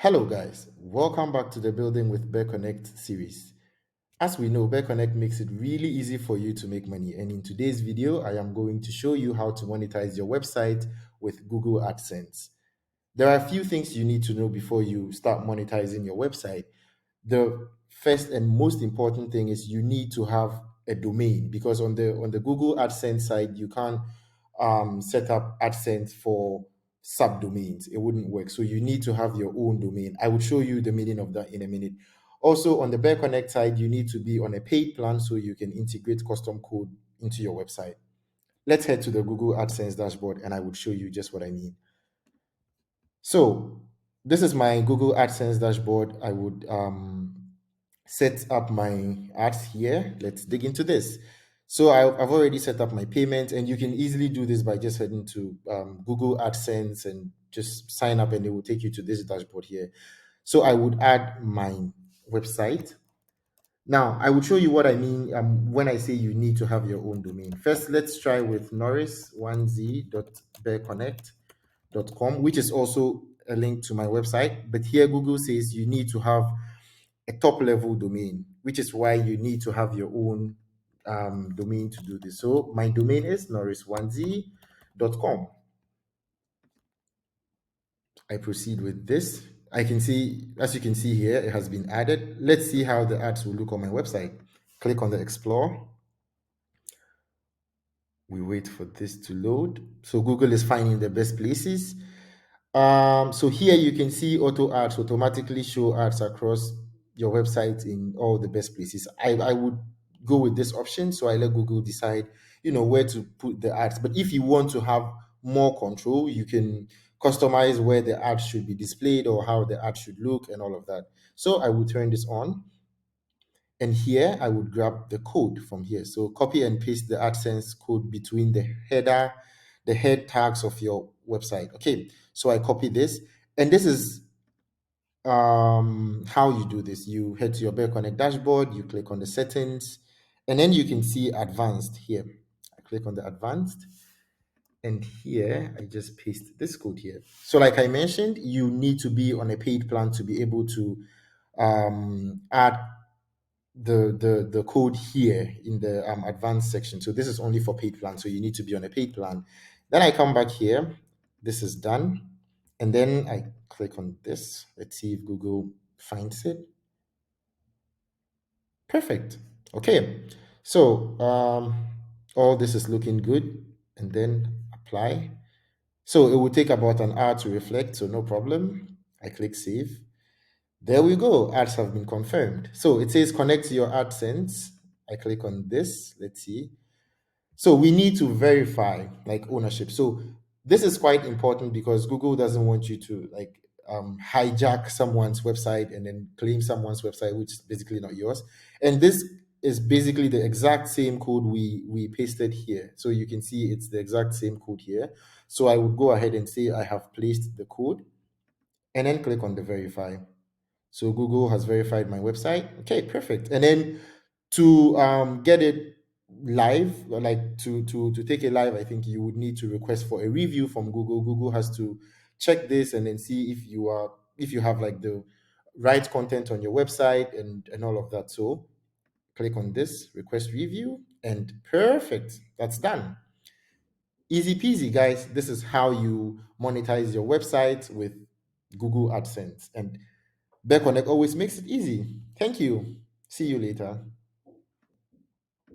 Hello, guys. Welcome back to the Building with Bareconnect series. As we know, Bareconnect makes it really easy for you to make money. And in today's video, I am going to show you how to monetize your website with Google AdSense. There are a few things you need to know before you start monetizing your website. The first and most important thing is you need to have a domain, because on the Google AdSense side you can't set up AdSense for subdomains. It wouldn't work. So you need to have your own domain. I will show you the meaning of that in a minute. Also, on the Bareconnect side, you need to be on a paid plan so you can integrate custom code into your website. Let's head to the Google AdSense dashboard and I will show you just what I mean. So this is my Google AdSense dashboard. I would set up my ads here. Let's dig into this. So I've already set up my payment, and you can easily do this by just heading to Google AdSense and just sign up, and it will take you to this dashboard here. So I would add my website. Now, I will show you what I mean when I say you need to have your own domain. First, let's try with norris1z.bareconnect.com, which is also a link to my website. But here, Google says you need to have a top level domain, which is why you need to have your own domain to do this. So my domain is norris1z.com. I proceed with this. I can see, as you can see here, it has been added. Let's see how the ads will look on my website. Click on the Explore. We wait for this to load. So Google is finding the best places. So here you can see auto ads automatically show ads across your website in all the best places. I would go with this option. So I let Google decide, where to put the ads. But if you want to have more control, you can customize where the ads should be displayed or how the ad should look and all of that. So I will turn this on. And here I would grab the code from here. So copy and paste the AdSense code between the head tags of your website. Okay, so I copy this, and this is how you do this. You head to your Bareconnect dashboard, you click on the settings, and then you can see advanced here. I click on the advanced, and here I just paste this code here. So like I mentioned, you need to be on a paid plan to be able to add the code here in the advanced section. So this is only for paid plan, so you need to be on a paid plan. Then I come back here. This is done, and then I click on this. Let's see if Google finds it. Perfect. Okay, so all this is looking good, and then apply. So it will take about an hour to reflect, so no problem. I click save. There we go. Ads have been confirmed. So it says connect to your AdSense. I click on this. Let's see. So we need to verify like ownership. So this is quite important because Google doesn't want you to like hijack someone's website and then claim someone's website, which is basically not yours. And this is basically the exact same code we pasted here. So you can see it's the exact same code here. So I would go ahead and say I have placed the code and then click on the verify. So Google has verified my website. Okay, perfect. And then to get it live, like to take it live, I think you would need to request for a review from Google. Google has to check this and then see if you have like the right content on your website and all of that. So click on this, request review, and perfect. That's done. Easy peasy, guys. This is how you monetize your website with Google AdSense. And Bareconnect always makes it easy. Thank you. See you later.